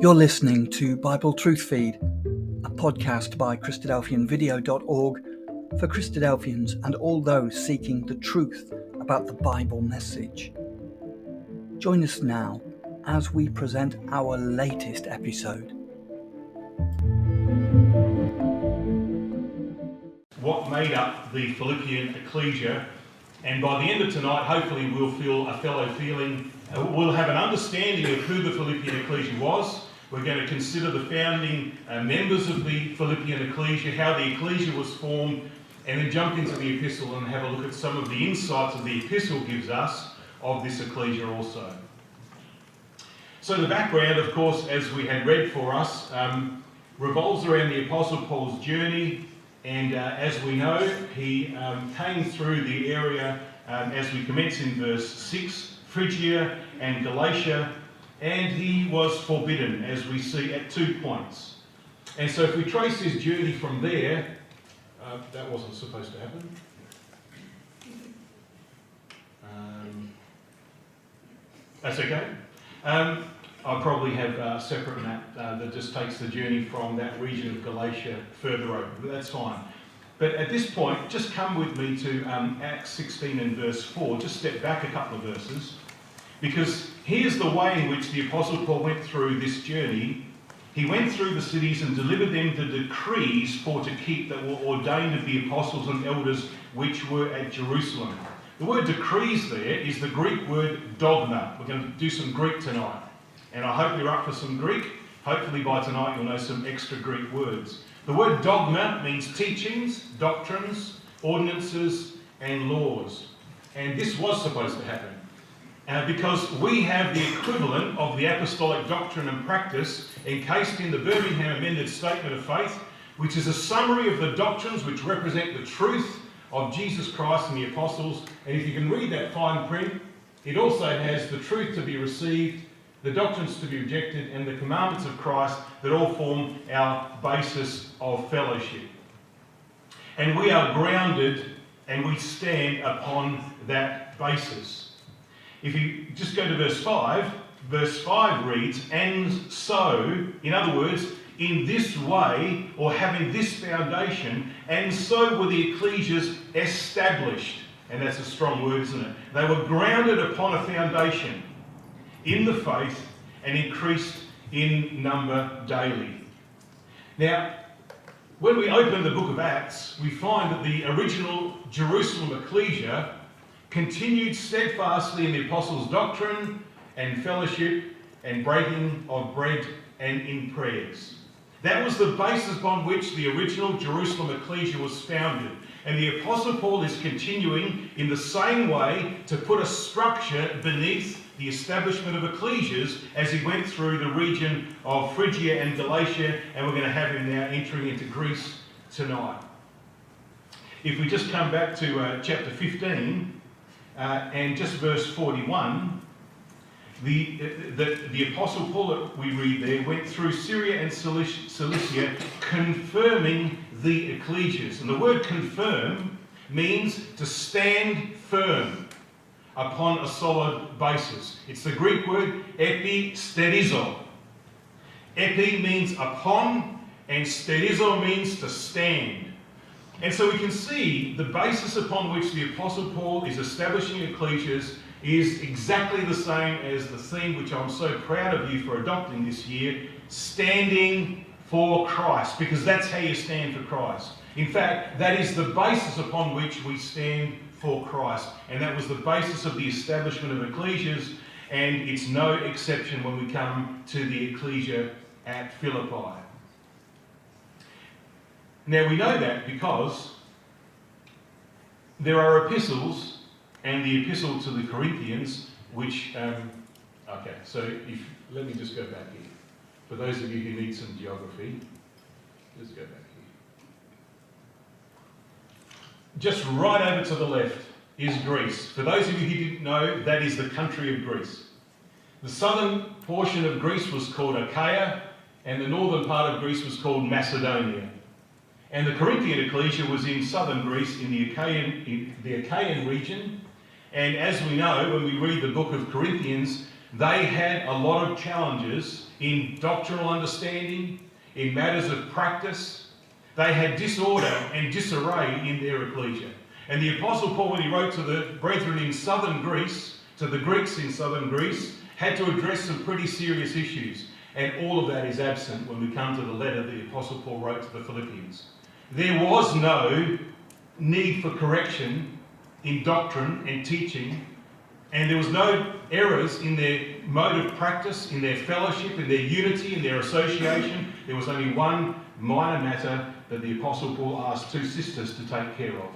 You're listening to Bible Truth Feed, a podcast by christadelphianvideo.org for Christadelphians and all those seeking the truth about the Bible message. Join us now as we present our latest episode. What made up the Philippian ecclesia, and by the end of tonight hopefully we'll feel a fellow feeling, we'll have an understanding of who the Philippian ecclesia was. We're going to consider the founding members of the Philippian ecclesia, how the ecclesia was formed, and then jump into the epistle and have a look at some of the insights that the epistle gives us of this ecclesia also. So the background, of course, as we had read for us, revolves around the Apostle Paul's journey, and as we know, he came through the area, as we commence in verse 6, Phrygia and Galatia, and he was forbidden, as we see at 2 points. And so if we trace his journey from there, that wasn't supposed to happen. That's okay. I'll probably have a separate map that just takes the journey from that region of Galatia further over, but that's fine. But at this point, just come with me to Acts 16 and verse 4. Just step back a couple of verses, because here's the way in which the Apostle Paul went through this journey. He went through the cities and delivered them the decrees for to keep that were ordained of the apostles and elders which were at Jerusalem. The word decrees there is the Greek word dogma. We're going to do some Greek tonight, and I hope you're up for some Greek. Hopefully by tonight you'll know some extra Greek words. The word dogma means teachings, doctrines, ordinances and laws. And this was supposed to happen. Because we have the equivalent of the apostolic doctrine and practice encased in the Birmingham Amended Statement of Faith, which is a summary of the doctrines which represent the truth of Jesus Christ and the apostles. And if you can read that fine print, it also has the truth to be received, the doctrines to be rejected, and the commandments of Christ that all form our basis of fellowship. And we are grounded and we stand upon that basis. If you just go to verse 5 reads, and so, in other words, in this way, or having this foundation, and so were the ecclesias established. And that's a strong word, isn't it? They were grounded upon a foundation in the faith and increased in number daily. Now, when we open the book of Acts, we find that the original Jerusalem ecclesia continued steadfastly in the apostles' doctrine and fellowship and breaking of bread and in prayers. That was the basis upon which the original Jerusalem ecclesia was founded. And the Apostle Paul is continuing in the same way to put a structure beneath the establishment of ecclesias as he went through the region of Phrygia and Galatia, and we're going to have him now entering into Greece tonight. If we just come back to chapter 15, and just verse 41, the Apostle Paul that we read there went through Syria and Cilicia, confirming the ecclesias. And the word confirm means to stand firm upon a solid basis. It's the Greek word episterizo. Epi means upon, and sterizo means to stand. And so we can see the basis upon which the Apostle Paul is establishing ecclesias is exactly the same as the theme which I'm so proud of you for adopting this year, standing for Christ, because that's how you stand for Christ. In fact, that is the basis upon which we stand for Christ. And that was the basis of the establishment of ecclesias, and it's no exception when we come to the ecclesia at Philippi. Now we know that because there are epistles, and the epistle to the Corinthians, which, let me just go back here. For those of you who need some geography, just go back here. Just right over to the left is Greece. For those of you who didn't know, that is the country of Greece. The southern portion of Greece was called Achaia, and the northern part of Greece was called Macedonia. And the Corinthian ecclesia was in southern Greece, in the Achaean region. And as we know, when we read the book of Corinthians, They had a lot of challenges in doctrinal understanding, in matters of practice. They had disorder and disarray in their ecclesia. And the Apostle Paul, when he wrote to the brethren in southern Greece, to the Greeks in southern Greece, had to address some pretty serious issues. And all of that is absent when we come to the letter the Apostle Paul wrote to the Philippians. There was no need for correction in doctrine and teaching, and there was no errors in their mode of practice, in their fellowship, in their unity, in their association. There was only one minor matter that the Apostle Paul asked two sisters to take care of.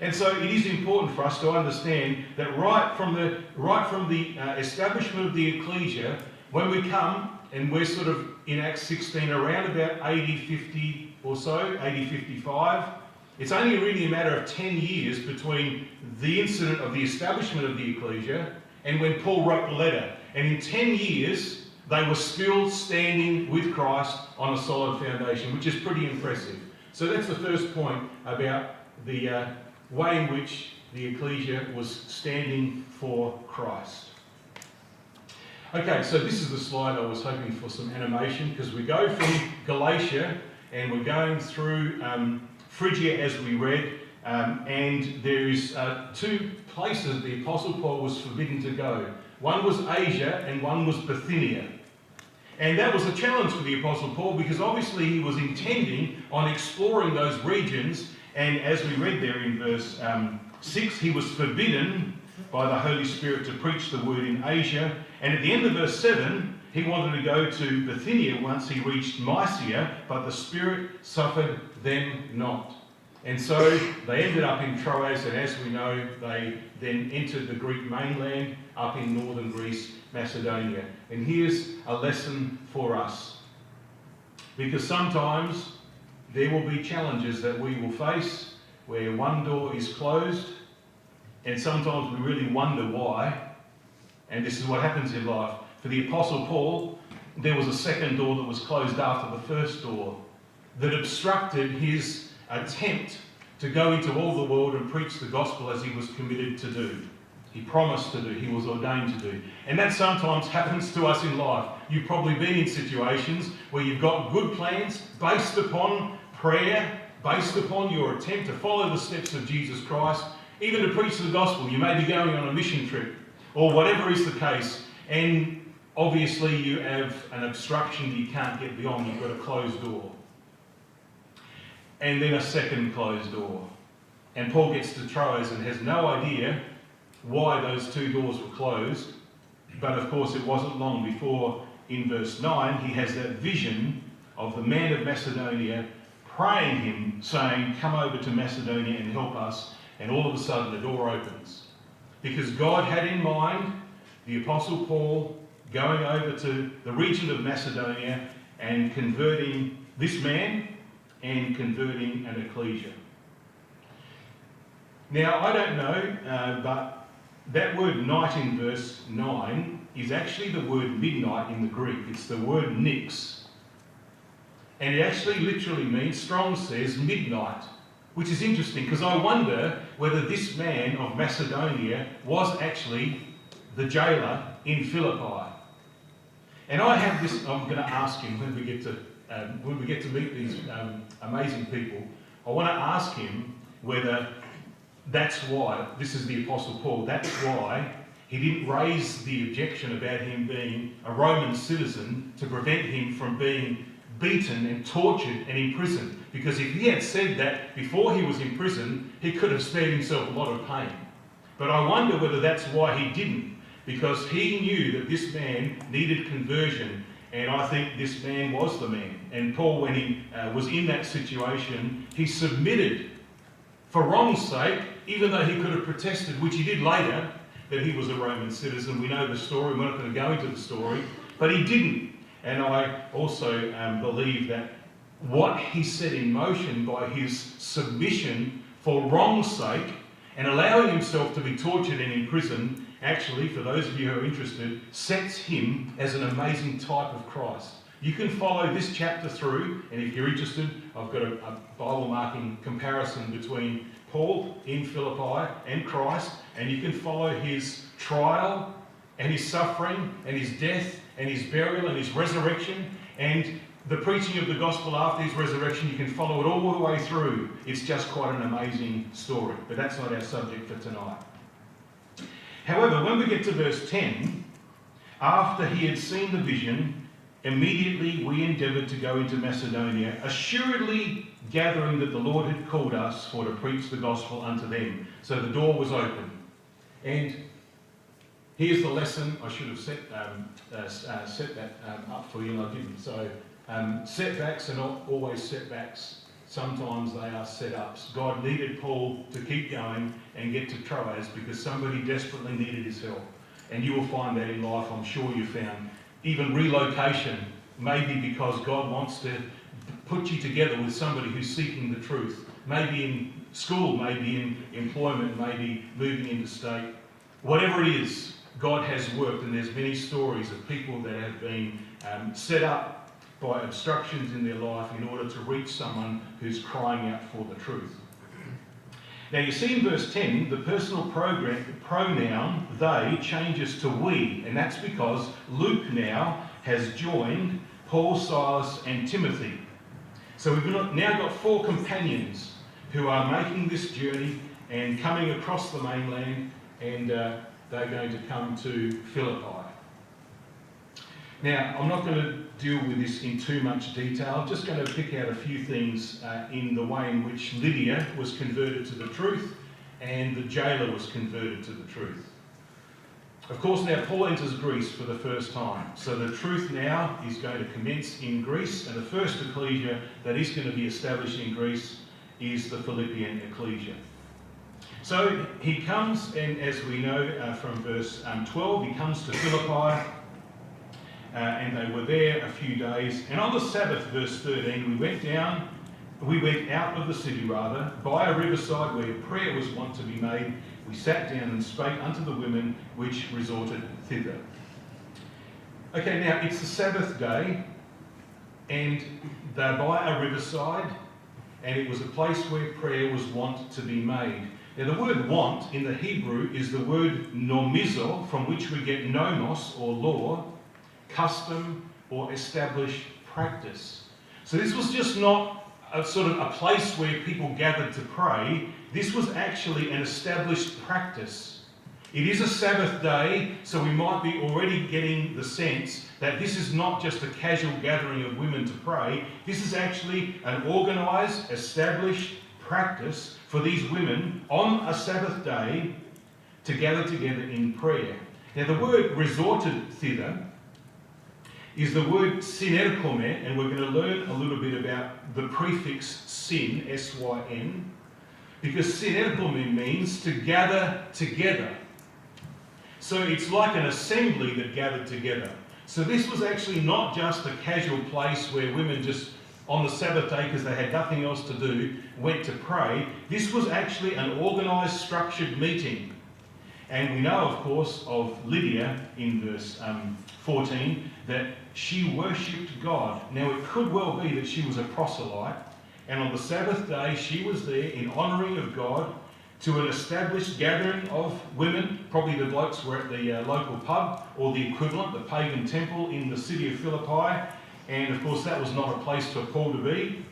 And so it is important for us to understand that right from the establishment of the ecclesia, when we come and we're sort of in Acts 16 around about AD 50 or so, AD 55, it's only really a matter of 10 years between the incident of the establishment of the ecclesia and when Paul wrote the letter. And in 10 years, they were still standing with Christ on a solid foundation, which is pretty impressive. So that's the first point about the way in which the ecclesia was standing for Christ. Okay, so this is the slide I was hoping for some animation, because we go from Galatia and we're going through Phrygia as we read, and there's two places the Apostle Paul was forbidden to go. One was Asia and one was Bithynia. And that was a challenge for the Apostle Paul, because obviously he was intending on exploring those regions, and as we read there in verse 6, he was forbidden by the Holy Spirit to preach the word in Asia. And at the end of verse 7, he wanted to go to Bithynia once he reached Mysia, but the Spirit suffered them not. And so they ended up in Troas, and as we know, they then entered the Greek mainland up in northern Greece, Macedonia. And here's a lesson for us, because sometimes there will be challenges that we will face where one door is closed, and sometimes we really wonder why. And this is what happens in life. For the Apostle Paul, there was a second door that was closed after the first door that obstructed his attempt to go into all the world and preach the gospel as he was committed to do. He promised to do, he was ordained to do. And that sometimes happens to us in life. You've probably been in situations where you've got good plans based upon prayer, based upon your attempt to follow the steps of Jesus Christ, even to preach the gospel. You may be going on a mission trip, or whatever is the case, and obviously you have an obstruction that you can't get beyond. You've got a closed door. And then a second closed door. And Paul gets to Troas and has no idea why those two doors were closed. But of course it wasn't long before, in verse 9, he has that vision of the man of Macedonia praying him, saying, "Come over to Macedonia and help us." And all of a sudden the door opens. Because God had in mind the Apostle Paul going over to the region of Macedonia and converting this man and converting an ecclesia. Now, I don't know, but that word night in verse 9 is actually the word midnight in the Greek. It's the word nix. And it actually literally means, Strong says, midnight, which is interesting, because I wonder whether this man of Macedonia was actually the jailer in Philippi. And I have this, I'm going to ask him when we get to meet these amazing people, I want to ask him whether that's why, this is the Apostle Paul, that's why he didn't raise the objection about him being a Roman citizen to prevent him from being beaten and tortured and imprisoned. Because if he had said that before he was in prison, he could have spared himself a lot of pain. But I wonder whether that's why he didn't, because he knew that this man needed conversion, and I think this man was the man. And Paul, when he was in that situation, he submitted for wrong's sake, even though he could have protested, which he did later, that he was a Roman citizen. We know the story, we're not going to go into the story, but he didn't. And I also believe that what he set in motion by his submission for wrong's sake and allowing himself to be tortured and imprisoned, actually, for those of you who are interested, sets him as an amazing type of Christ. You can follow this chapter through, and if you're interested, I've got a Bible marking comparison between Paul in Philippi and Christ, and you can follow his trial and his suffering and his death and his burial and his resurrection and the preaching of the gospel after his resurrection. You can follow it all the way through. It's just quite an amazing story, but that's not our subject for tonight. However, when we get to verse 10, after he had seen the vision, immediately we endeavoured to go into Macedonia, assuredly gathering that the Lord had called us for to preach the gospel unto them. So the door was open. And here's the lesson. I should have set that up for you, and I didn't. So setbacks are not always setbacks. Sometimes they are set-ups. God needed Paul to keep going and get to Troas because somebody desperately needed his help. And you will find that in life, I'm sure you found. Even relocation, maybe because God wants to put you together with somebody who's seeking the truth. Maybe in school, maybe in employment, maybe moving interstate. Whatever it is, God has worked, and there's many stories of people that have been set up by obstructions in their life in order to reach someone who's crying out for the truth. Now you see in verse 10, the personal pronoun they changes to we, and that's because Luke now has joined Paul, Silas and Timothy. So we've now got 4 companions who are making this journey and coming across the mainland, and they're going to come to Philippi. Now, I'm not going to deal with this in too much detail. I'm just going to pick out a few things in the way in which Lydia was converted to the truth and the jailer was converted to the truth. Of course, now Paul enters Greece for the first time. So the truth now is going to commence in Greece, and the first ecclesia that is going to be established in Greece is the Philippian ecclesia. So he comes, and as we know from verse 12, he comes to Philippi. And they were there a few days. And on the Sabbath, verse 13, we went out of the city by a riverside where prayer was wont to be made. We sat down and spake unto the women which resorted thither. Okay, now it's the Sabbath day, and they're by a riverside, and it was a place where prayer was wont to be made. Now the word want in the Hebrew is the word normizo, from which we get nomos or law, custom or established practice. So this was just not a sort of a place where people gathered to pray. This was actually an established practice. It is a Sabbath day, so we might be already getting the sense that this is not just a casual gathering of women to pray. This is actually an organised, established practice for these women on a Sabbath day to gather together in prayer. Now the word resorted thither is the word synerkome, and we're going to learn a little bit about the prefix syn, S-Y-N, because synerkome means to gather together. So it's like an assembly that gathered together. So this was actually not just a casual place where women just on the Sabbath day, because they had nothing else to do, went to pray. This was actually an organised, structured meeting. And we know, of course, of Lydia in verse 14, that she worshipped God. Now, it could well be that she was a proselyte, and on the Sabbath day, she was there in honouring of God to an established gathering of women. Probably the blokes were at the local pub, or the equivalent, the pagan temple in the city of Philippi. And, of course, that was not a place for Paul to be,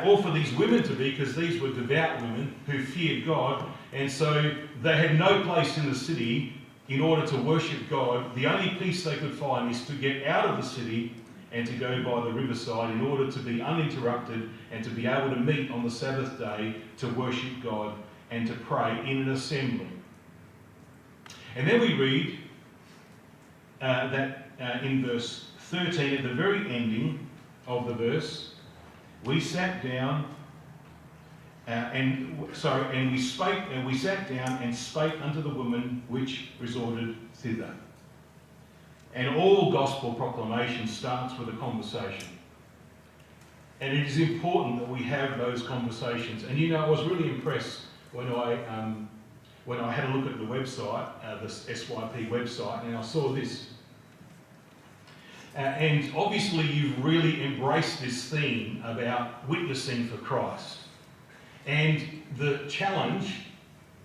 or for these women to be, because these were devout women who feared God. And so they had no place in the city in order to worship God. The only peace they could find is to get out of the city and to go by the riverside in order to be uninterrupted and to be able to meet on the Sabbath day to worship God and to pray in an assembly. And then we read that in verse 13, at the very ending of the verse, we sat down and we sat down and spake unto the women which resorted thither. And all gospel proclamation starts with a conversation. And it is important that we have those conversations. And you know, I was really impressed when I had a look at the website, the SYP website, and I saw this. And obviously you've really embraced this theme about witnessing for Christ. And the challenge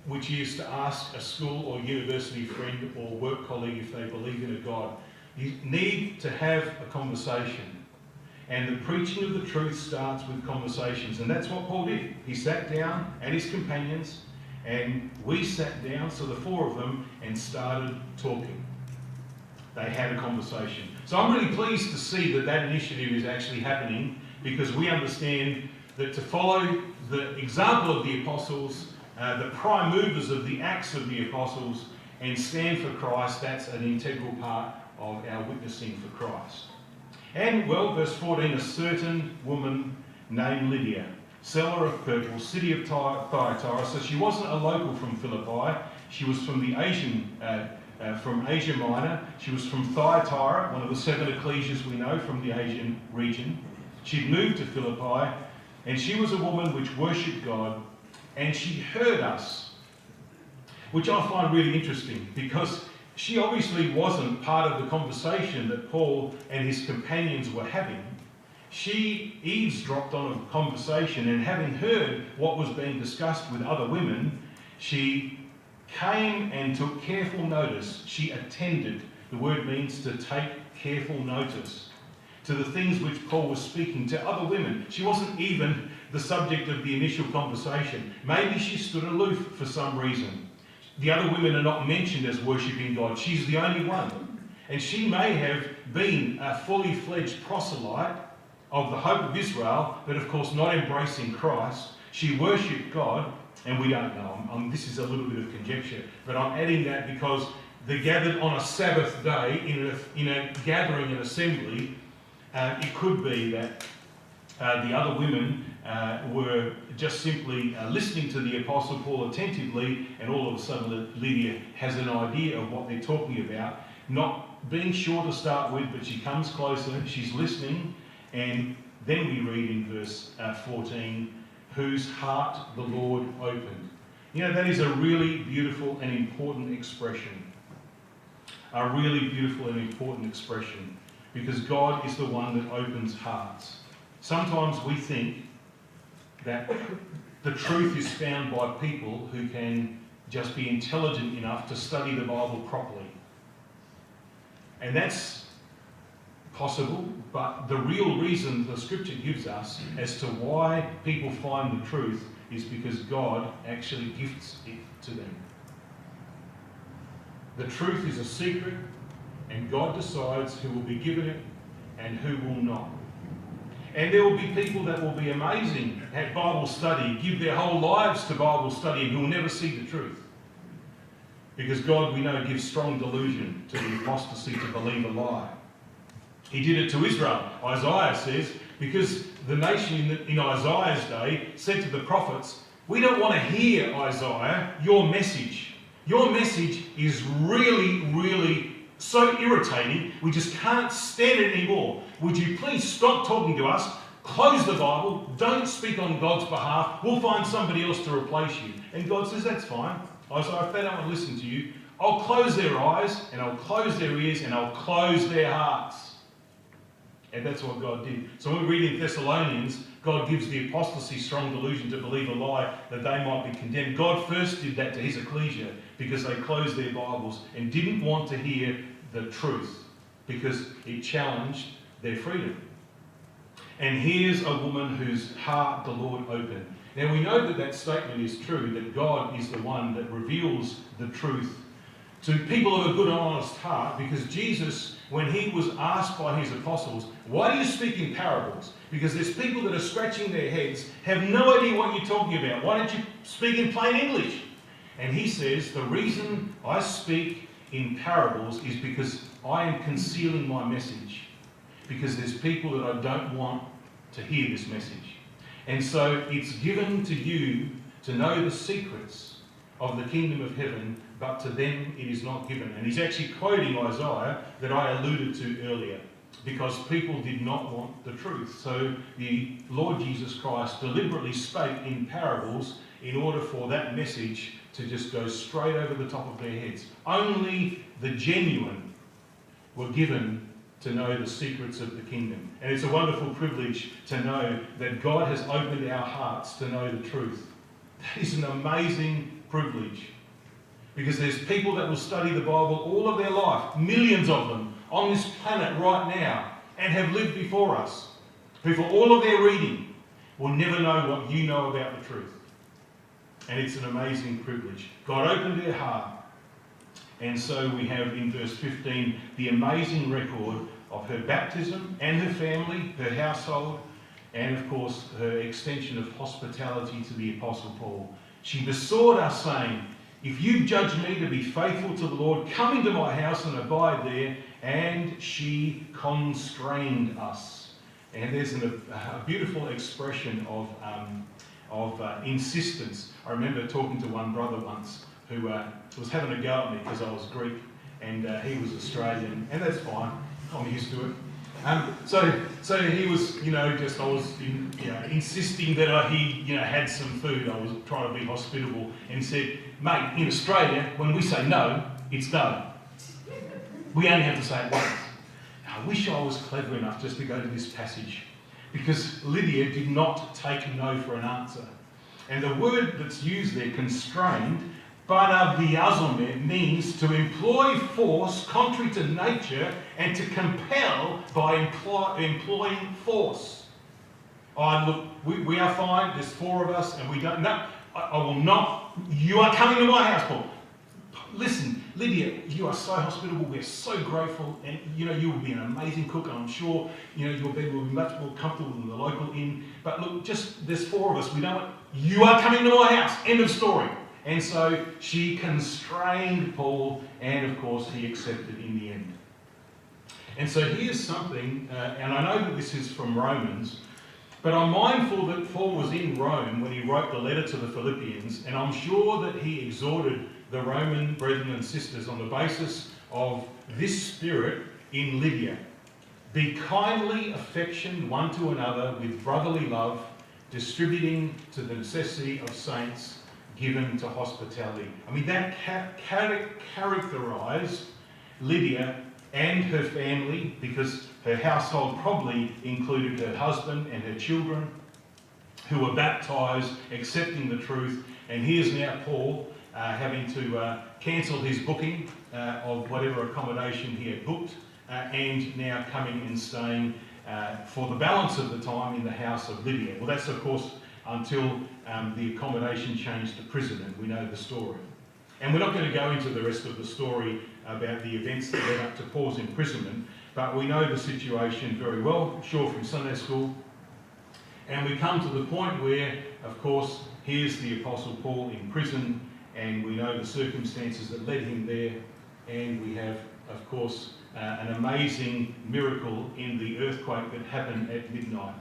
which is to ask a school or university friend or work colleague if they believe in a God. You need to have a conversation. And the preaching of the truth starts with conversations. And that's what Paul did. He sat down and his companions, and we sat down, so the four of them, and started talking. They had a conversation. So I'm really pleased to see that that initiative is actually happening, because we understand that to follow the example of the apostles, the prime movers of the acts of the apostles, and stand for Christ, that's an integral part of our witnessing for Christ. And, well, verse 14, a certain woman named Lydia, seller of purple, city of Thyatira. So she wasn't a local from Philippi. She was from the from Asia Minor. She was from Thyatira, one of the 7 ecclesias we know from the Asian region. She'd moved to Philippi, and she was a woman which worshipped God, and she heard us, which I find really interesting, because she obviously wasn't part of the conversation that Paul and his companions were having. She eavesdropped on a conversation, and having heard what was being discussed with other women, she came and took careful notice. She attended. The word means to take careful notice to the things which Paul was speaking to other women. She wasn't even the subject of the initial conversation. Maybe she stood aloof for some reason. The other women are not mentioned as worshipping God. She's the only one. And she may have been a fully fledged proselyte of the hope of Israel, but of course not embracing Christ. She worshipped God, and we don't know. This is a little bit of conjecture, but I'm adding that because they gathered on a Sabbath day in a gathering, an assembly. It could be that the other women were just simply listening to the Apostle Paul attentively, and all of a sudden Lydia has an idea of what they're talking about, not being sure to start with, but she comes closer, she's listening, and then we read in verse 14, whose heart the Lord opened. You know, that is a really beautiful and important expression. A really beautiful and important expression, because God is the one that opens hearts. Sometimes we think that the truth is found by people who can just be intelligent enough to study the Bible properly. And that's possible, but the real reason the Scripture gives us as to why people find the truth is because God actually gifts it to them. The truth is a secret, and God decides who will be given it and who will not. And there will be people that will be amazing at Bible study, give their whole lives to Bible study, and who will never see the truth. Because God, we know, gives strong delusion to the apostasy to believe a lie. He did it to Israel. Isaiah says, because the nation in Isaiah's day said to the prophets, we don't want to hear, Isaiah, your message. Your message is really, really so irritating, we just can't stand it anymore. Would you please stop talking to us, close the Bible, don't speak on God's behalf, we'll find somebody else to replace you. And God says, that's fine. Isaiah, if they don't want to listen to you, I'll close their eyes, and I'll close their ears, and I'll close their hearts. And that's what God did. So when we read in Thessalonians, God gives the apostasy strong delusion to believe a lie that they might be condemned. God first did that to his ecclesia because they closed their Bibles and didn't want to hear the truth because it challenged their freedom. And here's a woman whose heart the Lord opened. Now we know that that statement is true, that God is the one that reveals the truth to people of a good and honest heart, because Jesus, when he was asked by his apostles, why do you speak in parables? Because there's people that are scratching their heads, have no idea what you're talking about. Why don't you speak in plain English? And he says, the reason I speak in parables is because I am concealing my message. Because there's people that I don't want to hear this message. And so it's given to you to know the secrets of the kingdom of heaven, but to them it is not given. And he's actually quoting Isaiah that I alluded to earlier, because people did not want the truth. So the Lord Jesus Christ deliberately spake in parables in order for that message to just go straight over the top of their heads. Only the genuine were given to know the secrets of the kingdom. And it's a wonderful privilege to know that God has opened our hearts to know the truth. That is an amazing privilege. Because there's people that will study the Bible all of their life, millions of them, on this planet right now, and have lived before us, who for all of their reading will never know what you know about the truth. And it's an amazing privilege. God opened their heart. And so we have in verse 15 the amazing record of her baptism and her family, her household, and of course her extension of hospitality to the Apostle Paul. She besought us, saying, "If you judge me to be faithful to the Lord, come into my house and abide there." And she constrained us. And there's a beautiful expression of insistence. I remember talking to one brother once who was having a go at me because I was Greek and he was Australian, and that's fine. I'm used to it. So he was, I was insisting that he, had some food. I was trying to be hospitable, and he said, "Mate, in Australia, when we say no, it's no. We only have to say it once." I wish I was clever enough just to go to this passage, because Lydia did not take no for an answer. And the word that's used there, constrained, Banaviazome, means to employ force contrary to nature and to compel by employing force. Look, we are fine, there's 4 of us, and we don't, no, I will not, you are coming to my house, Paul. Listen, Lydia, you are so hospitable, we're so grateful, and you will be an amazing cook, and I'm sure, your bed will be much more comfortable than the local inn. But look, there's 4 of us, we don't want, you are coming to my house, end of story. And so she constrained Paul, and of course he accepted in the end. And so here's something, and I know that this is from Romans, but I'm mindful that Paul was in Rome when he wrote the letter to the Philippians, and I'm sure that he exhorted the Roman brethren and sisters on the basis of this spirit in Lydia. Be kindly affectioned one to another with brotherly love, distributing to the necessity of saints, given to hospitality. I mean, that characterised Lydia and her family, because her household probably included her husband and her children, who were baptised, accepting the truth. And here's now Paul having to cancel his booking of whatever accommodation he had booked, and now coming and staying for the balance of the time in the house of Lydia. Well, that's of course until the accommodation changed to prison, and we know the story. And we're not going to go into the rest of the story about the events that led up to Paul's imprisonment, but we know the situation very well, sure, from Sunday school. And we come to the point where, of course, here's the Apostle Paul in prison, and we know the circumstances that led him there, and we have, of course, an amazing miracle in the earthquake that happened at midnight.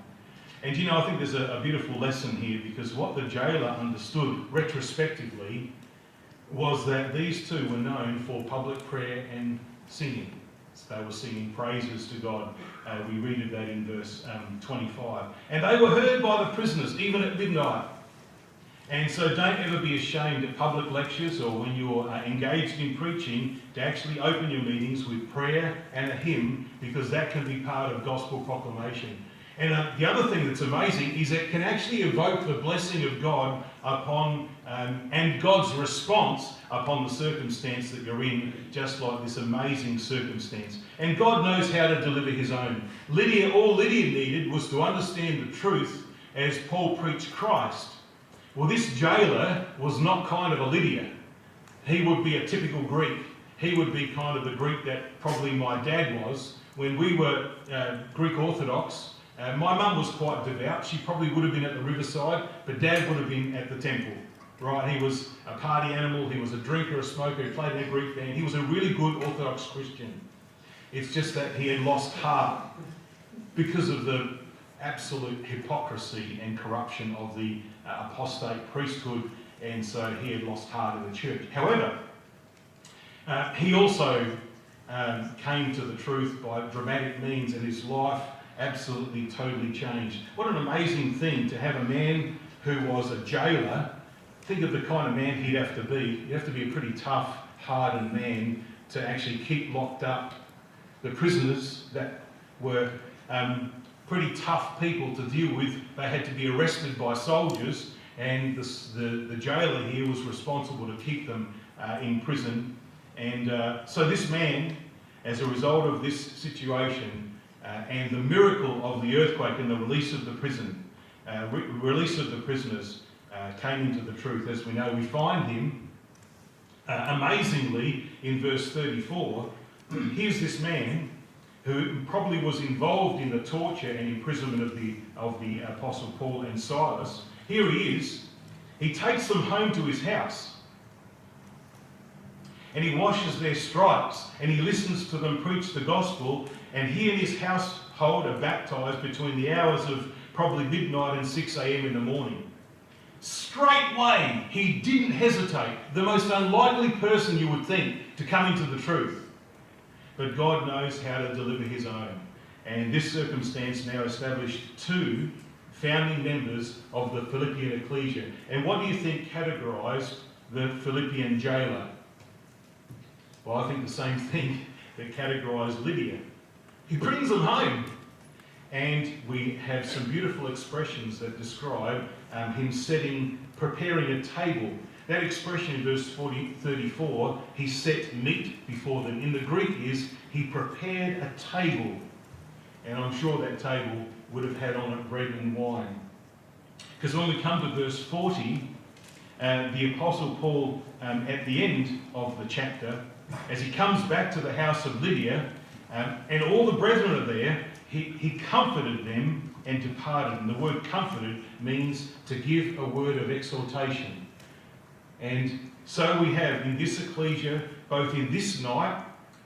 And I think there's a beautiful lesson here, because what the jailer understood retrospectively was that these two were known for public prayer and singing. So they were singing praises to God. We read of that in verse 25. And they were heard by the prisoners, even at midnight. And so don't ever be ashamed at public lectures or when you're engaged in preaching to actually open your meetings with prayer and a hymn, because that can be part of gospel proclamation. And the other thing that's amazing is it can actually evoke the blessing of God upon, and God's response upon the circumstance that you're in, just like this amazing circumstance. And God knows how to deliver his own. All Lydia needed was to understand the truth as Paul preached Christ. Well, this jailer was not kind of a Lydia. He would be a typical Greek. He would be kind of the Greek that probably my dad was. When we were Greek Orthodox, my mum was quite devout. She probably would have been at the riverside, but Dad would have been at the temple. Right? He was a party animal. He was a drinker, a smoker. He played in a Greek band. He was a really good Orthodox Christian. It's just that he had lost heart because of the absolute hypocrisy and corruption of the apostate priesthood, and so he had lost heart in the church. However, he also came to the truth by dramatic means, and his life absolutely, totally changed. What an amazing thing to have a man who was a jailer. Think of the kind of man he'd have to be. You'd have to be a pretty tough, hardened man to actually keep locked up the prisoners that were pretty tough people to deal with. They had to be arrested by soldiers, and the jailer here was responsible to keep them in prison. And so this man, as a result of this situation and the miracle of the earthquake and the release of the prison, release of the prisoners, came into the truth. As we know, we find him amazingly in verse 34. Here's this man who probably was involved in the torture and imprisonment of the Apostle Paul and Silas. Here he is. He takes them home to his house, and he washes their stripes, and he listens to them preach the gospel, and he and his household are baptised between the hours of probably midnight and 6 a.m. in the morning. Straightway, he didn't hesitate. The most unlikely person you would think to come into the truth. But God knows how to deliver his own. And this circumstance now established two founding members of the Philippian ecclesia. And what do you think categorised the Philippian jailer? Well, I think the same thing that categorised Lydia. He brings them home. And we have some beautiful expressions that describe him preparing a table. That expression in verse 34, he set meat before them. In the Greek is, he prepared a table. And I'm sure that table would have had on it bread and wine. Because when we come to verse 40, the Apostle Paul, at the end of the chapter, as he comes back to the house of Lydia, and all the brethren are there, he comforted them and departed. And the word comforted means to give a word of exhortation. And so we have in this ecclesia, both in this night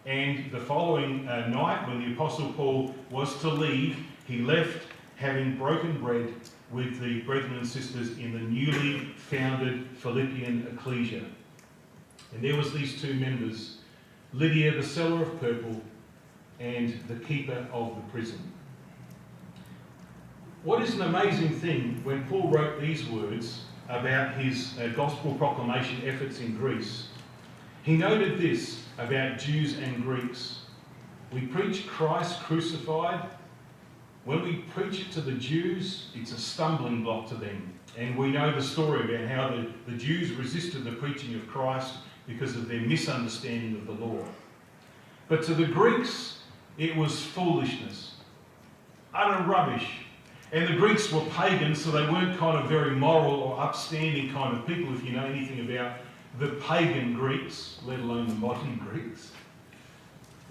and the following night when the Apostle Paul was to leave, he left having broken bread with the brethren and sisters in the newly founded Philippian ecclesia. And there was these two members, Lydia, the seller of purple, and the keeper of the prison. What is an amazing thing when Paul wrote these words about his gospel proclamation efforts in Greece, he noted this about Jews and Greeks. We preach Christ crucified. When we preach it to the Jews, it's a stumbling block to them. And we know the story about how the Jews resisted the preaching of Christ because of their misunderstanding of the law. But to the Greeks, it was foolishness, utter rubbish. And the Greeks were pagans, so they weren't kind of very moral or upstanding kind of people, if you know anything about the pagan Greeks, let alone the modern Greeks.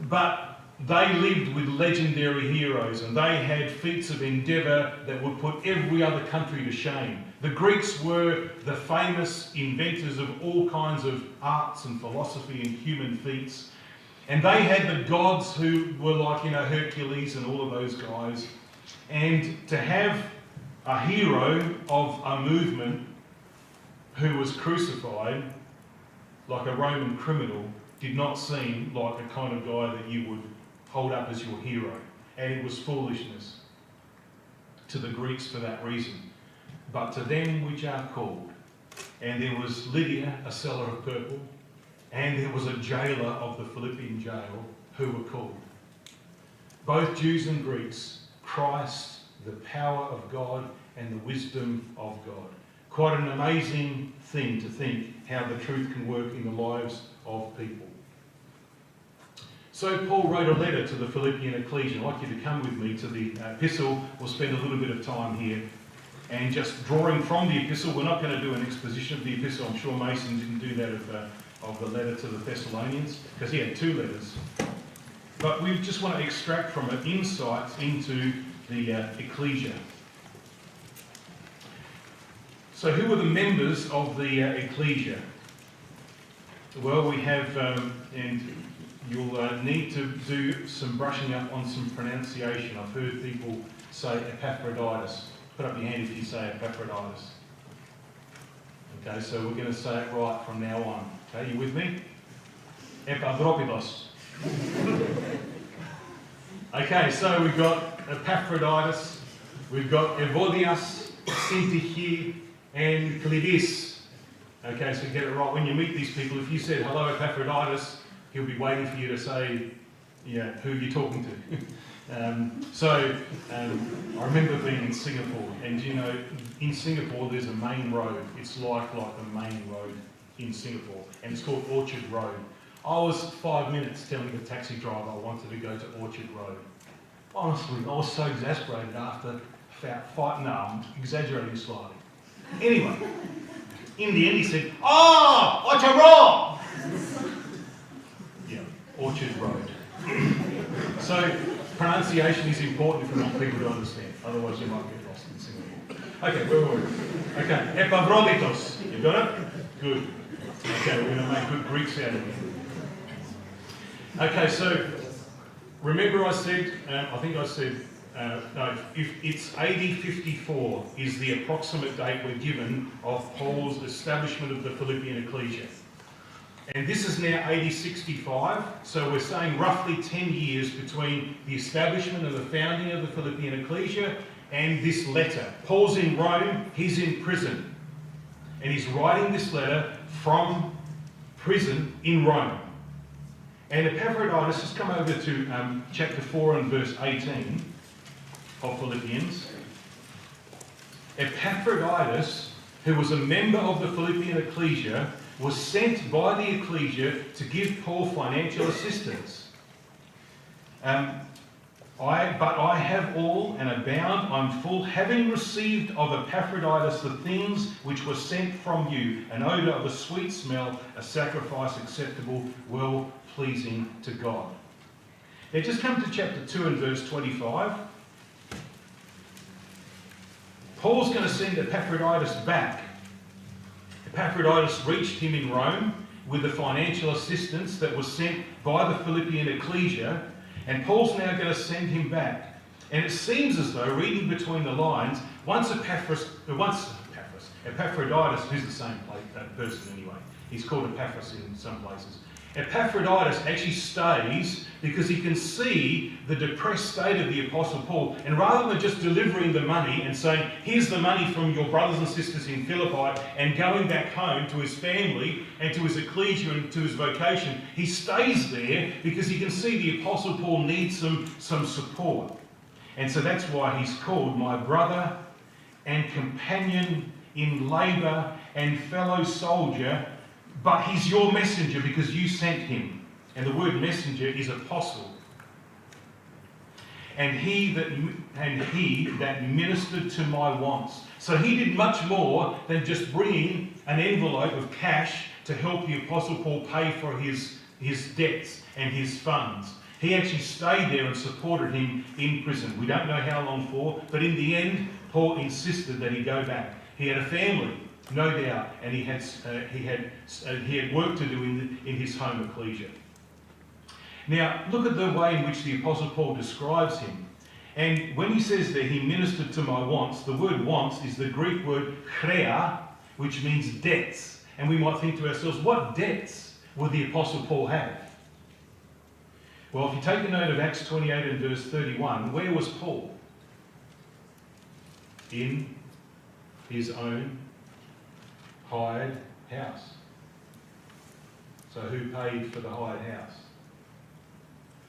But they lived with legendary heroes, and they had feats of endeavour that would put every other country to shame. The Greeks were the famous inventors of all kinds of arts and philosophy and human feats. And they had the gods who were like, Hercules and all of those guys. And to have a hero of a movement who was crucified like a Roman criminal did not seem like the kind of guy that you would hold up as your hero. And it was foolishness to the Greeks for that reason. But to them which are called. And there was Lydia, a seller of purple, and there was a jailer of the Philippian jail who were called. Both Jews and Greeks, Christ, the power of God and the wisdom of God. Quite an amazing thing to think how the truth can work in the lives of people. So Paul wrote a letter to the Philippian ecclesia. I'd like you to come with me to the epistle. We'll spend a little bit of time here. And just drawing from the epistle, we're not going to do an exposition of the epistle. I'm sure Mason didn't do that of the letter to the Thessalonians, because he had two letters. But we just want to extract from it insights into the ecclesia. So who are the members of the ecclesia? Well, we have, and you'll need to do some brushing up on some pronunciation. I've heard people say Epaphroditus. Put up your hand if you say Epaphroditus. Okay, so we're going to say it right from now on. Okay, you with me? Epaphroditus. Okay, so we've got Epaphroditus, we've got Evodius, Syntyche, and Clevis. Okay, so get it right. When you meet these people, if you said, hello Epaphroditus, he'll be waiting for you to say, Yeah, who you're talking to. I remember being in Singapore, and you know, in Singapore there's a main road. It's like the main road in Singapore, and it's called Orchard Road. I was 5 minutes telling the taxi driver I wanted to go to Orchard Road. Honestly, I was so exasperated after about 5. No, I'm exaggerating slightly. Anyway, in the end he said, "Oh, Orchard Road!" Yeah, Orchard Road. So, pronunciation is important if we want people to understand, otherwise you might get lost in Singapore. Okay, where were we? Okay, Epaphroditos. You got it? Good. Okay, we're going to make good Greeks out of it. Okay, so remember I said, if it's AD 54 is the approximate date we're given of Paul's establishment of the Philippian ecclesia. And this is now AD 65, so we're saying roughly 10 years between the establishment and the founding of the Philippian ecclesia and this letter. Paul's in Rome, he's in prison. And he's writing this letter from prison in Rome. And Epaphroditus, let's come over to chapter 4 and verse 18 of Philippians. Epaphroditus, who was a member of the Philippian ecclesia, was sent by the ecclesia to give Paul financial assistance. But I have all and abound, I'm full, having received of Epaphroditus the things which were sent from you, an odour of a sweet smell, a sacrifice acceptable, well pleasing to God. Now just come to chapter 2 and verse 25. Paul's going to send Epaphroditus back. Epaphroditus reached him in Rome with the financial assistance that was sent by the Philippian ecclesia, and Paul's now going to send him back. And it seems as though, reading between the lines, once Epaphroditus, who's the same person anyway, he's called Epaphras in some places. Epaphroditus actually stays because he can see the depressed state of the Apostle Paul, and rather than just delivering the money and saying, here's the money from your brothers and sisters in Philippi, and going back home to his family and to his ecclesia and to his vocation, he stays there because he can see the Apostle Paul needs some support. And so that's why he's called my brother and companion in labour and fellow soldier, but he's your messenger because you sent him. And the word messenger is apostle. And he that ministered to my wants. So he did much more than just bringing an envelope of cash to help the Apostle Paul pay for his debts and his funds. He actually stayed there and supported him in prison. We don't know how long for, but in the end, Paul insisted that he go back. He had a family, no doubt, and he had work to do in his home ecclesia. Now, look at the way in which the Apostle Paul describes him. And when he says that he ministered to my wants, the word wants is the Greek word chrea, which means debts. And we might think to ourselves, what debts would the Apostle Paul have? Well, if you take a note of Acts 28 and verse 31, where was Paul? In his own hired house. So who paid for the hired house?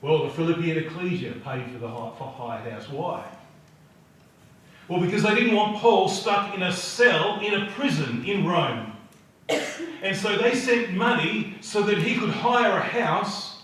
Well, the Philippian ecclesia paid for the hired house. Why? Well, because they didn't want Paul stuck in a cell in a prison in Rome. And so they sent money so that he could hire a house,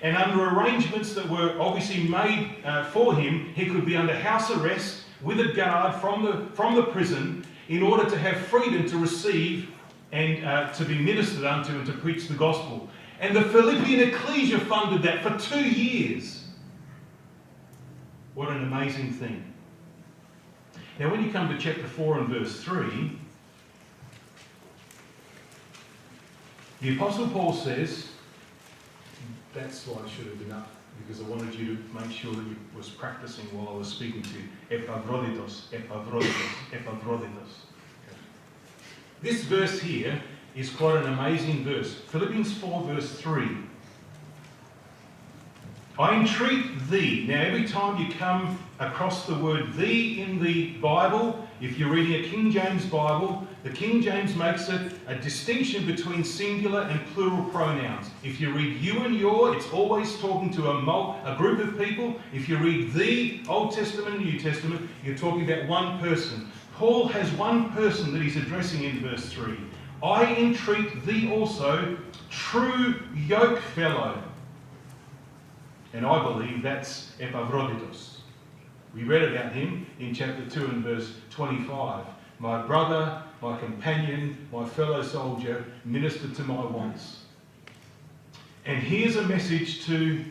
and under arrangements that were obviously made for him, he could be under house arrest with a guard from the prison in order to have freedom to receive and to be ministered unto and to preach the gospel. And the Philippian ecclesia funded that for 2 years. What an amazing thing. Now when you come to chapter 4 and verse 3, the Apostle Paul says, that slide should have been up because I wanted you to make sure that you was practicing while I was speaking to you. Epaphroditos. This verse here is quite an amazing verse. Philippians 4 verse 3. I entreat thee. Now every time you come across the word thee in the Bible, if you're reading a King James Bible, The King James makes it a distinction between singular and plural pronouns. If you read you and your, it's always talking to a group of people. If you read the Old Testament and New Testament, you're talking about one person. Paul has one person that he's addressing in verse 3. I entreat thee also, true yoke fellow. And I believe that's Epaphroditus. We read about him in chapter 2 and verse 25. My brother, my companion, my fellow soldier, ministered to my wants. And here's a message to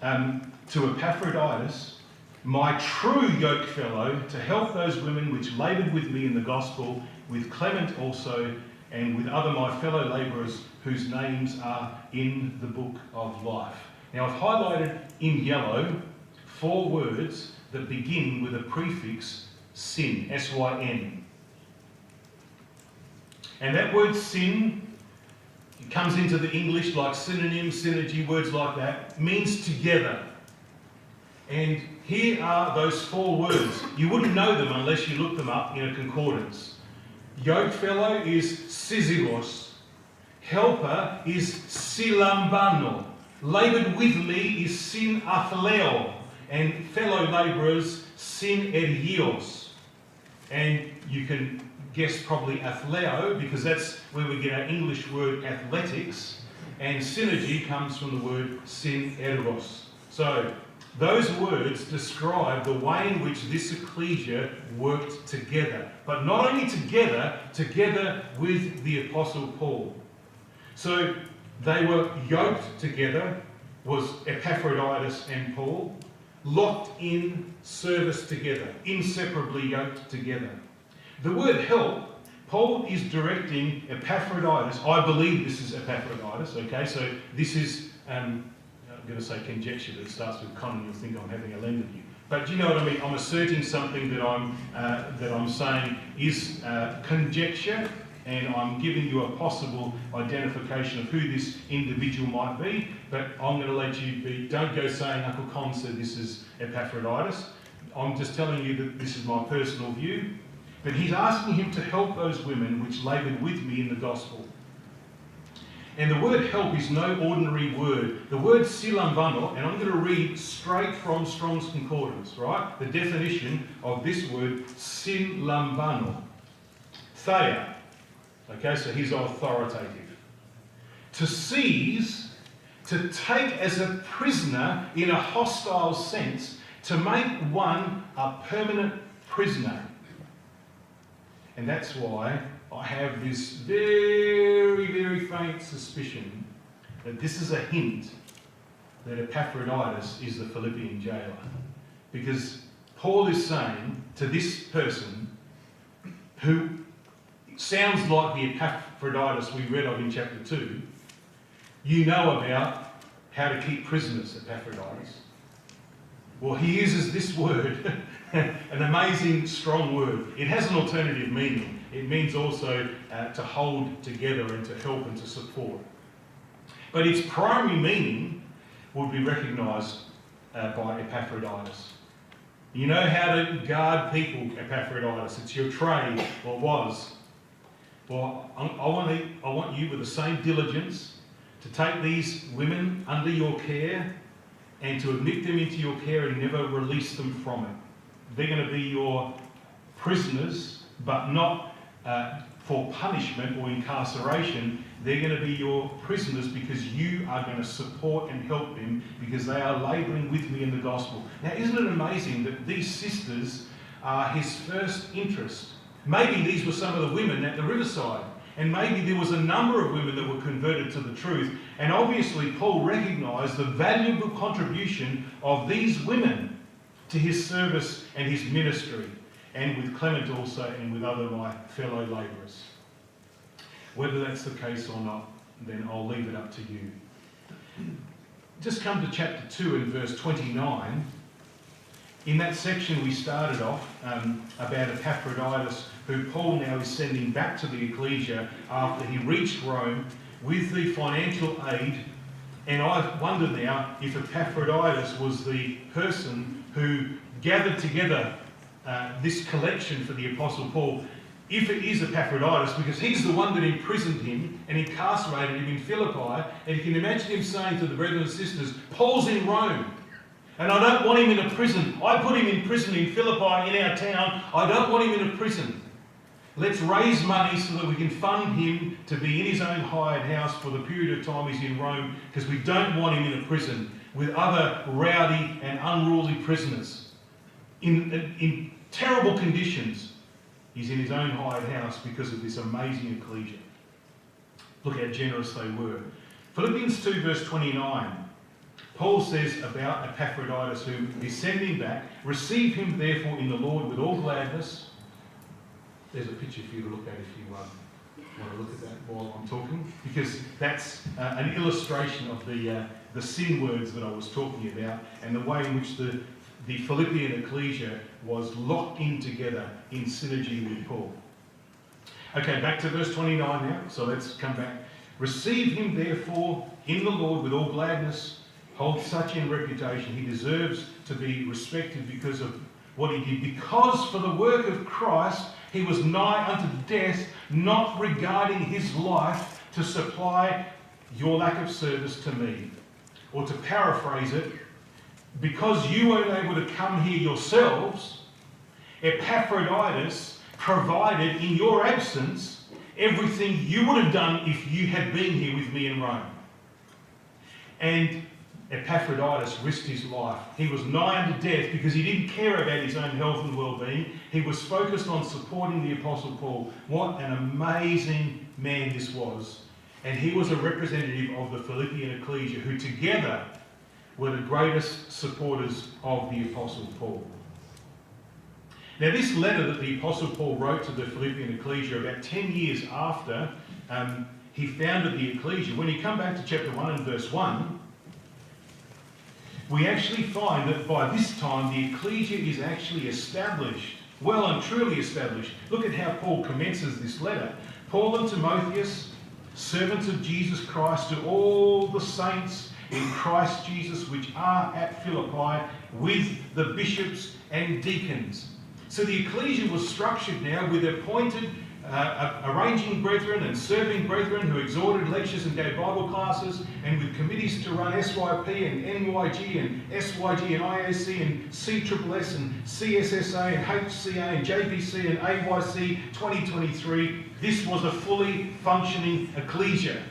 Epaphroditus, my true yoke fellow, to help those women which laboured with me in the gospel, with Clement also, and with other my fellow labourers whose names are in the book of life. Now I've highlighted in yellow 4 words that begin with a prefix sin, S-Y-N. And that word sin, it comes into the English like synonym, synergy, words like that, means together. And here are those 4 words. You wouldn't know them unless you looked them up in a concordance. Yoke fellow is syzylos. Helper is silambano. Laboured with me is sin athleo. And fellow labourers, sin ergios. And you can guess probably athleo, because that's where we get our English word athletics. And synergy comes from the word sin eros. So those words describe the way in which this ecclesia worked together. But not only together, together with the Apostle Paul. So they were yoked together, was Epaphroditus and Paul, locked in service together, inseparably yoked together. The word help, Paul is directing Epaphroditus. I believe this is Epaphroditus, okay? So this is, I'm going to say conjecture, but it starts with con and you'll think I'm having a lend of you. But do you know what I mean? I'm asserting something that I'm saying is conjecture, and I'm giving you a possible identification of who this individual might be, but I'm going to let you be, don't go saying Uncle Con said this is Epaphroditus. I'm just telling you that this is my personal view. But he's asking him to help those women which laboured with me in the gospel. And the word help is no ordinary word. The word silambano, and I'm going to read straight from Strong's Concordance, right? The definition of this word, silambano. Thea. Okay, so he's authoritative. To seize, to take as a prisoner in a hostile sense, to make one a permanent prisoner. And that's why I have this very, very faint suspicion that this is a hint that Epaphroditus is the Philippian jailer. Because Paul is saying to this person, who sounds like the Epaphroditus we read of in chapter 2, you know about how to keep prisoners, Epaphroditus. Well, he uses this word, an amazing, strong word. It has an alternative meaning. It means also to hold together and to help and to support. But its primary meaning would be recognised by Epaphroditus. You know how to guard people, Epaphroditus. It's your trade, or was. Well, I want you with the same diligence to take these women under your care and to admit them into your care and never release them from it. They're going to be your prisoners, but not for punishment or incarceration. They're going to be your prisoners because you are going to support and help them because they are labouring with me in the gospel. Now, isn't it amazing that these sisters are his first interest? Maybe these were some of the women at the riverside, and maybe there was a number of women that were converted to the truth. And obviously Paul recognised the valuable contribution of these women to his service and his ministry, and with Clement also, and with other my fellow labourers. Whether that's the case or not, then I'll leave it up to you. Just come to chapter 2 and verse 29. In that section we started off about Epaphroditus, who Paul now is sending back to the ecclesia after he reached Rome with the financial aid. And I wonder now if Epaphroditus was the person who gathered together this collection for the Apostle Paul. if it is Epaphroditus, because he's the one that imprisoned him and incarcerated him in Philippi, and you can imagine him saying to the brethren and sisters, Paul's in Rome, and I don't want him in a prison. I put him in prison in Philippi, in our town. I don't want him in a prison. Let's raise money so that we can fund him to be in his own hired house for the period of time he's in Rome, because we don't want him in a prison with other rowdy and unruly prisoners in terrible conditions. He's in his own hired house because of this amazing ecclesia. Look how generous they were. Philippians 2 verse 29. Paul says about Epaphroditus, who is sending back, receive him therefore in the Lord with all gladness. There's a picture for you to look at if you want to look at that while I'm talking, because that's an illustration of the sin words that I was talking about and the way in which the Philippian ecclesia was locked in together in synergy with Paul. Okay, back to verse 29 now. So let's come back. Receive him therefore in the Lord with all gladness. Hold such in reputation. He deserves to be respected because of what he did. Because for the work of Christ he was nigh unto death, not regarding his life to supply your lack of service to me. Or to paraphrase it, because you weren't able to come here yourselves, Epaphroditus provided in your absence everything you would have done if you had been here with me in Rome. And Epaphroditus risked his life. He was nigh unto death because he didn't care about his own health and well-being. He was focused on supporting the Apostle Paul. What an amazing man this was. And he was a representative of the Philippian ecclesia who together were the greatest supporters of the Apostle Paul. Now this letter that the Apostle Paul wrote to the Philippian ecclesia about 10 years after he founded the ecclesia, when you come back to chapter 1 and verse 1, we actually find that by this time the ecclesia is actually established, well and truly established. Look at how Paul commences this letter. Paul and Timotheus, servants of Jesus Christ, to all the saints in Christ Jesus which are at Philippi, with the bishops and deacons. So the ecclesia was structured now with appointed arranging brethren and serving brethren who exhorted lectures and gave Bible classes, and with committees to run SYP and NYG and SYG and IAC and CSSS and CSSA and HCA and JPC and AYC 2023. This was a fully functioning ecclesia.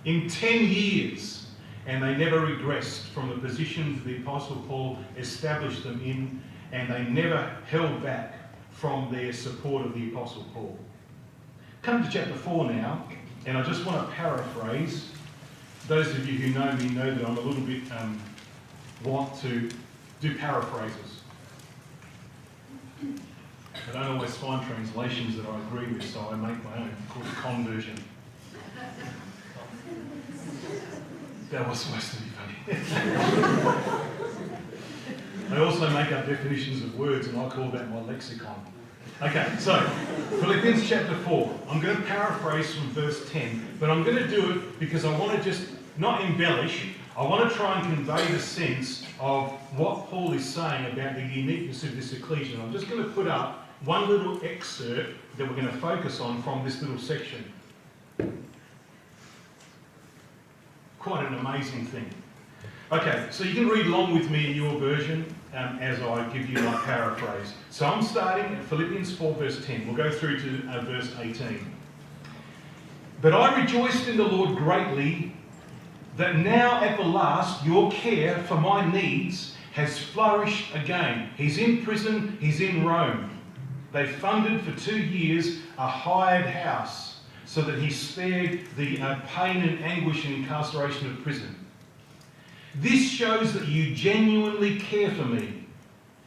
In 10 years, and they never regressed from the positions the Apostle Paul established them in, and they never held back from their support of the Apostle Paul. Come to chapter 4 now, and I just want to paraphrase. Those of you who know me know that I'm a little bit want to do paraphrases. I don't always find translations that I agree with, so I make my own, called conversion. That was supposed to be funny. I also make up definitions of words, and I call that my lexicon. Okay, so Philippians chapter 4. I'm going to paraphrase from verse 10, but I'm going to do it because I want to just not embellish. I want to try and convey the sense of what Paul is saying about the uniqueness of this ecclesia. And I'm just going to put up one little excerpt that we're going to focus on from this little section. Quite an amazing thing. Okay, so you can read along with me in your version as I give you my paraphrase. So I'm starting at Philippians 4 verse 10. We'll go through to verse 18. But I rejoiced in the Lord greatly that now at the last your care for my needs has flourished again. He's in prison, he's in Rome. They funded for 2 years a hired house so that he spared the pain and anguish and incarceration of prison. This shows that you genuinely care for me.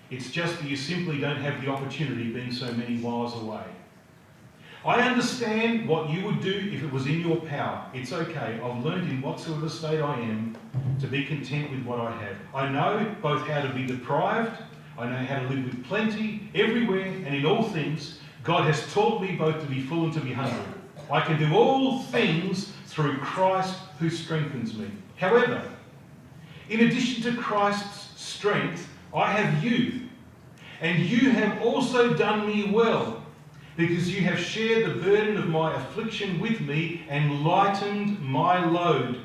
It's just that you simply don't have the opportunity being so many miles away. I understand what you would do if it was in your power. It's okay. I've learned in whatsoever state I am to be content with what I have. I know both how to be deprived, I know how to live with plenty, everywhere and in all things. God has taught me both to be full and to be hungry. I can do all things through Christ who strengthens me. However, in addition to Christ's strength, I have you. And you have also done me well, because you have shared the burden of my affliction with me and lightened my load.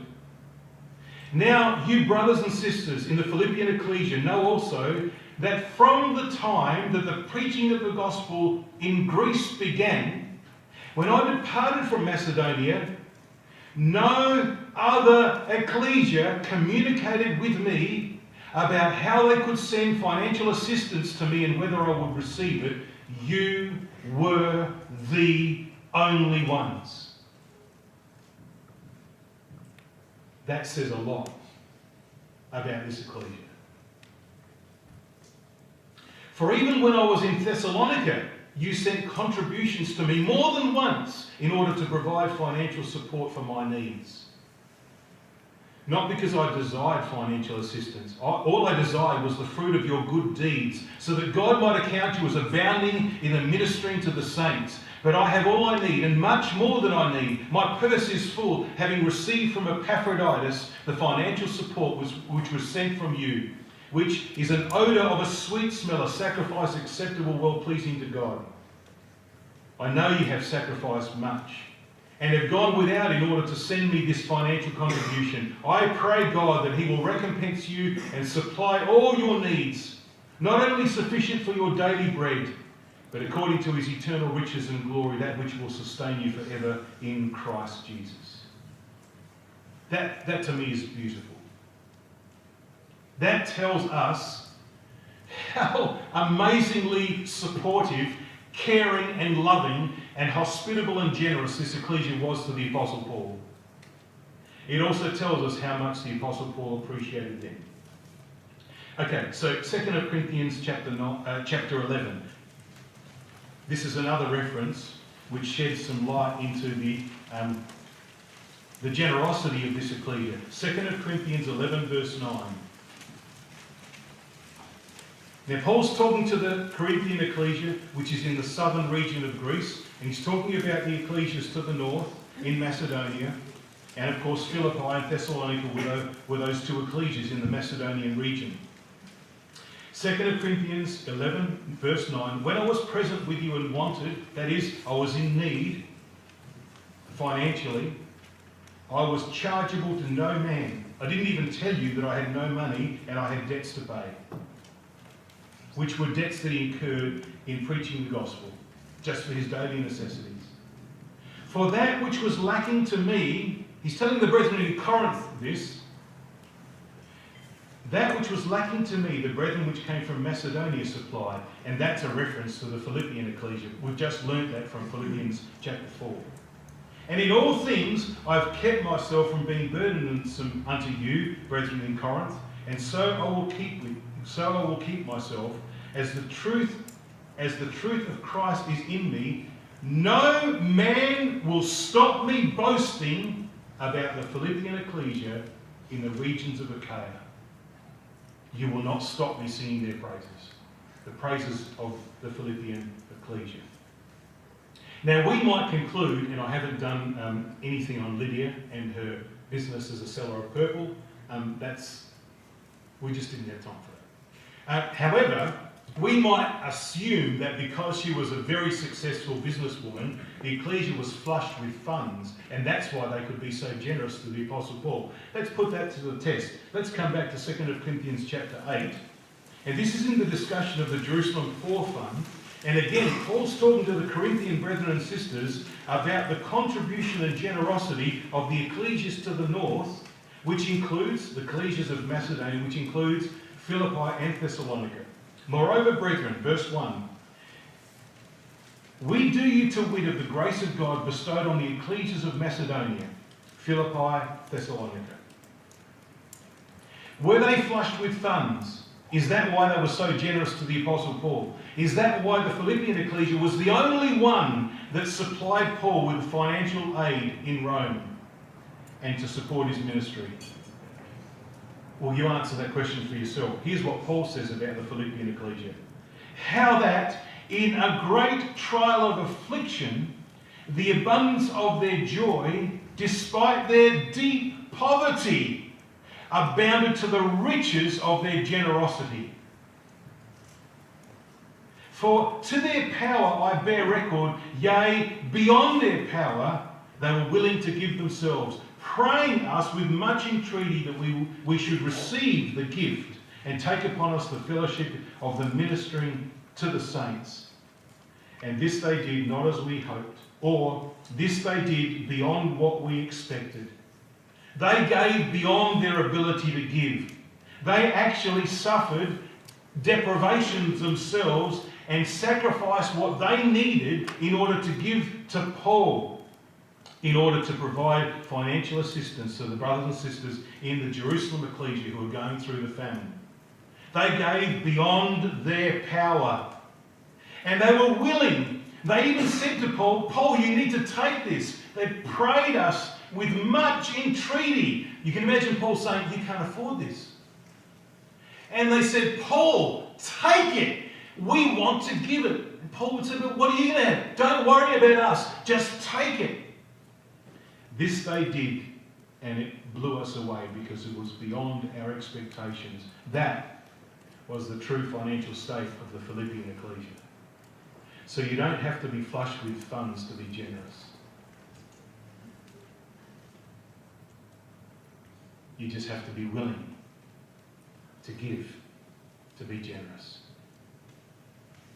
Now you brothers and sisters in the Philippian ecclesia know also that from the time that the preaching of the gospel in Greece began, when I departed from Macedonia, no other ecclesia communicated with me about how they could send financial assistance to me and whether I would receive it. You were the only ones. That says a lot about this ecclesia. For even when I was in Thessalonica, you sent contributions to me more than once in order to provide financial support for my needs. Not because I desired financial assistance. All I desired was the fruit of your good deeds, so that God might account you as abounding in the ministering to the saints. But I have all I need, and much more than I need. My purse is full, having received from Epaphroditus the financial support which was sent from you, which is an odour of a sweet smell, a sacrifice acceptable, well-pleasing to God. I know you have sacrificed much, and have gone without in order to send me this financial contribution. I pray God that he will recompense you and supply all your needs, not only sufficient for your daily bread, but according to his eternal riches and glory, that which will sustain you forever in Christ Jesus. That to me is beautiful. That tells us how amazingly supportive, caring and loving and hospitable and generous this ecclesia was to the Apostle Paul. It also tells us how much the Apostle Paul appreciated them. Okay, so 2 Corinthians chapter 11. This is another reference which sheds some light into the generosity of this ecclesia. 2 Corinthians 11 verse 9. Now Paul's talking to the Corinthian ecclesia, which is in the southern region of Greece, and he's talking about the ecclesias to the north in Macedonia, and of course Philippi and Thessalonica were those two ecclesias in the Macedonian region. 2 Corinthians 11 verse 9, when I was present with you and wanted, that is, I was in need financially, I was chargeable to no man. I didn't even tell you that I had no money and I had debts to pay, which were debts that he incurred in preaching the gospel, just for his daily necessities. For that which was lacking to me, he's telling the brethren in Corinth this, that which was lacking to me, the brethren which came from Macedonia supplied, and that's a reference to the Philippian ecclesia. We've just learnt that from Philippians chapter 4. And in all things I've kept myself from being burdensome unto you, brethren in Corinth, and so I will keep myself, as the truth of Christ is in me. No man will stop me boasting about the Philippian ecclesia in the regions of Achaia. You will not stop me singing their praises, the praises of the Philippian ecclesia. Now we might conclude, and I haven't done anything on Lydia and her business as a seller of purple. We just didn't have time for that. However, we might assume that because she was a very successful businesswoman, the ecclesia was flushed with funds, and that's why they could be so generous to the Apostle Paul. Let's put that to the test. Let's come back to 2 Corinthians chapter 8. And this is in the discussion of the Jerusalem Poor Fund. And again, Paul's talking to the Corinthian brethren and sisters about the contribution and generosity of the ecclesias to the north, which includes the ecclesias of Macedonia, which includes Philippi and Thessalonica. Moreover, brethren, verse 1, we do you to wit of the grace of God bestowed on the ecclesias of Macedonia, Philippi, Thessalonica. Were they flushed with funds? Is that why they were so generous to the Apostle Paul? Is that why the Philippian ecclesia was the only one that supplied Paul with financial aid in Rome and to support his ministry? Well, you answer that question for yourself. Here's what Paul says about the Philippian ecclesia. How that, in a great trial of affliction, the abundance of their joy, despite their deep poverty, abounded to the riches of their generosity. For to their power I bear record, yea, beyond their power, they were willing to give themselves, praying us with much entreaty that we should receive the gift and take upon us the fellowship of the ministering to the saints. And this they did not as we hoped, or this they did beyond what we expected. They gave beyond their ability to give. They actually suffered deprivations themselves and sacrificed what they needed in order to give to Paul, in order to provide financial assistance to the brothers and sisters in the Jerusalem ecclesia who were going through the famine. They gave beyond their power. And they were willing. They even said to Paul, Paul, you need to take this. They prayed us with much entreaty. You can imagine Paul saying, you can't afford this. And they said, Paul, take it. We want to give it. And Paul would say, but what are you going to have? Don't worry about us. Just take it. This they did, and it blew us away because it was beyond our expectations. That was the true financial state of the Philippian ecclesia. So you don't have to be flush with funds to be generous. You just have to be willing to give, to be generous.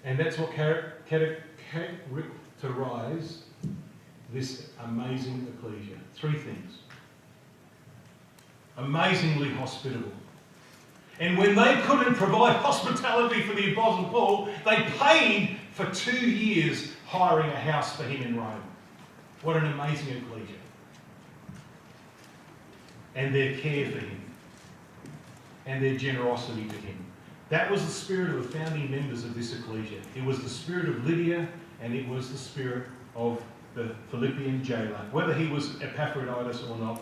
And that's what characterized this amazing ecclesia. Three things. Amazingly hospitable. And when they couldn't provide hospitality for the Apostle Paul, they paid for 2 years hiring a house for him in Rome. What an amazing ecclesia. And their care for him. And their generosity to him. That was the spirit of the founding members of this ecclesia. It was the spirit of Lydia, and it was the spirit of the Philippian jailer. Whether he was Epaphroditus or not,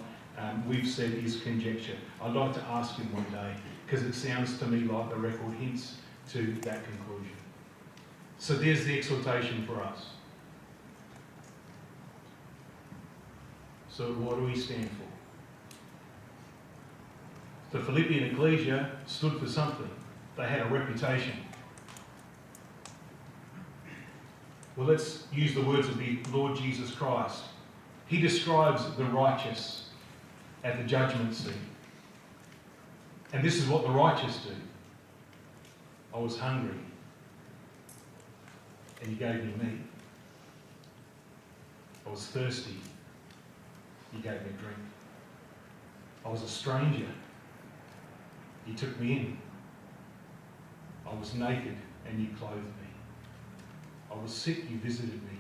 we've said is conjecture. I'd like to ask him one day, because it sounds to me like the record hints to that conclusion. So there's the exhortation for us. So what do we stand for? The Philippian ecclesia stood for something. They had a reputation. Well, let's use the words of the Lord Jesus Christ. He describes the righteous at the judgment seat. And this is what the righteous do. I was hungry, and you gave me meat. I was thirsty, you gave me drink. I was a stranger, you took me in. I was naked, and you clothed me. I was sick, you visited me.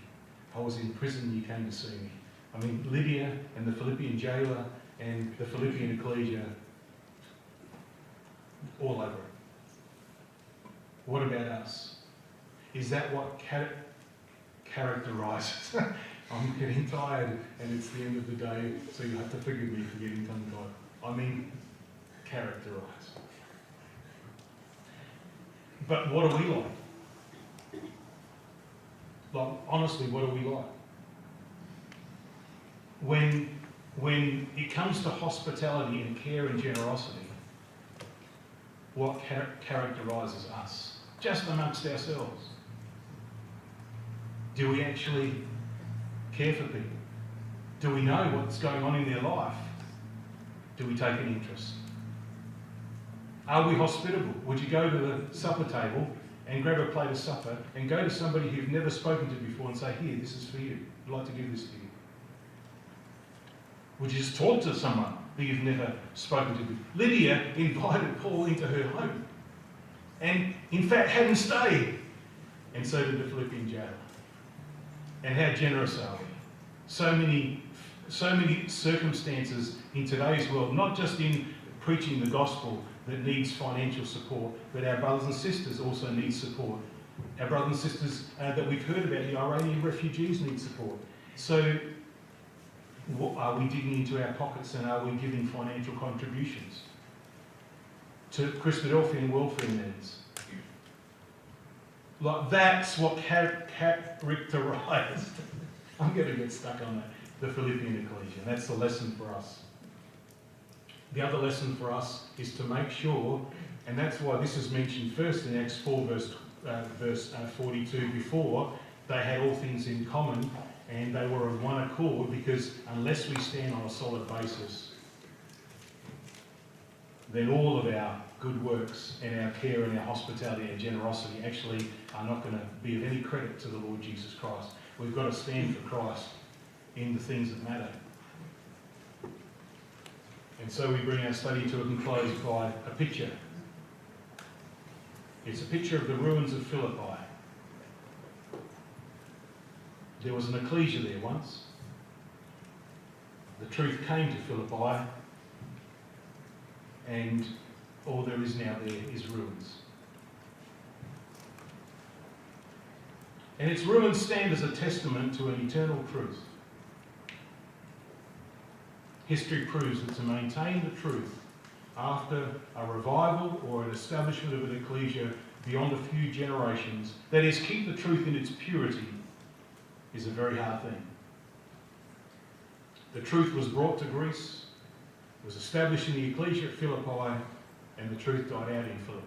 I was in prison, you came to see me. I mean, Lydia and the Philippian jailer and the Philippian ecclesia, all over it. What about us? Is that what characterises? I'm getting tired and it's the end of the day, so you have to forgive me for getting tongue-tied. I mean, characterise. But what are we like? Like, honestly, what are we like? When it comes to hospitality and care and generosity, what characterises us? Just amongst ourselves. Do we actually care for people? Do we know what's going on in their life? Do we take an interest? Are we hospitable? Would you go to the supper table and grab a plate of supper and go to somebody who you've never spoken to before and say, here, this is for you. I'd like to give this to you. Would you just talk to someone that you've never spoken to before? Lydia invited Paul into her home and, in fact, had him stay. And so did the Philippian jailer. And how generous are we? So many circumstances in today's world, not just in preaching the gospel that needs financial support, but our brothers and sisters also need support. Our brothers and sisters that we've heard about, the Iranian refugees, need support. So are we digging into our pockets and are we giving financial contributions to Christadelphian welfare needs? Like, that's what characterised, I'm going to get stuck on that, the Philippian ecclesia. That's the lesson for us. The other lesson for us is to make sure, and that's why this is mentioned first in Acts 4 verse verse 42 before, they had all things in common and they were of one accord, because unless we stand on a solid basis, then all of our good works and our care and our hospitality and generosity actually are not going to be of any credit to the Lord Jesus Christ. We've got to stand for Christ in the things that matter. And so we bring our study to a close by a picture. It's a picture of the ruins of Philippi. There was an ecclesia there once. The truth came to Philippi, and all there is now there is ruins. And its ruins stand as a testament to an eternal truth. History proves that to maintain the truth after a revival or an establishment of an ecclesia beyond a few generations, that is, keep the truth in its purity, is a very hard thing. The truth was brought to Greece, was established in the ecclesia at Philippi, and the truth died out in Philippi.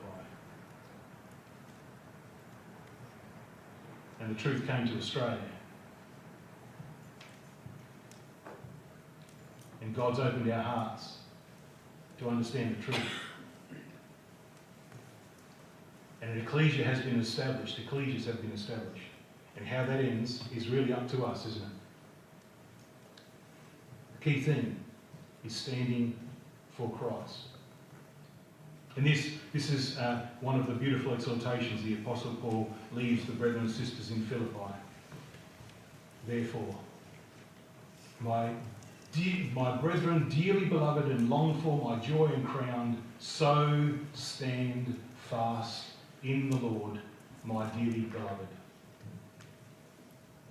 And the truth came to Australia. And God's opened our hearts to understand the truth. And an ecclesia has been established, ecclesias have been established. And how that ends is really up to us, isn't it? The key thing is standing for Christ. And this is one of the beautiful exhortations the Apostle Paul leaves the brethren and sisters in Philippi. Therefore, my brethren, dearly beloved and longed for, my joy and crown, so stand fast in the Lord, my dearly beloved.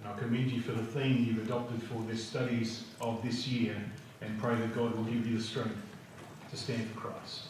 And I commend you for the theme you've adopted for the studies of this year, and pray that God will give you the strength to stand for Christ.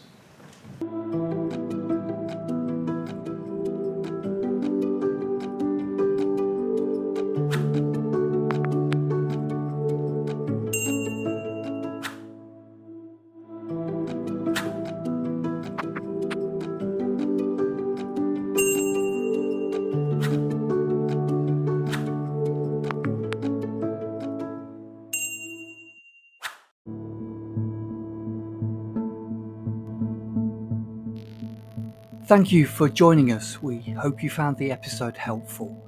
Thank you for joining us. We hope you found the episode helpful.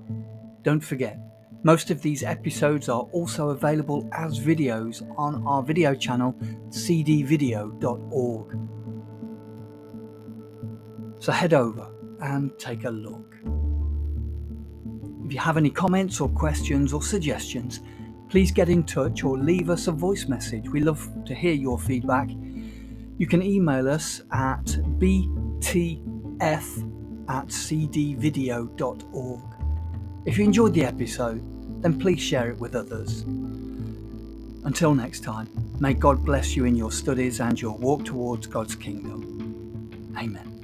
Don't forget, most of these episodes are also available as videos on our video channel, cdvideo.org. So head over and take a look. If you have any comments or questions or suggestions, please get in touch or leave us a voice message. We love to hear your feedback. You can email us at btf@cdvideo.org. If you enjoyed the episode, then please share it with others. Until next time, may God bless you in your studies and your walk towards God's kingdom. Amen.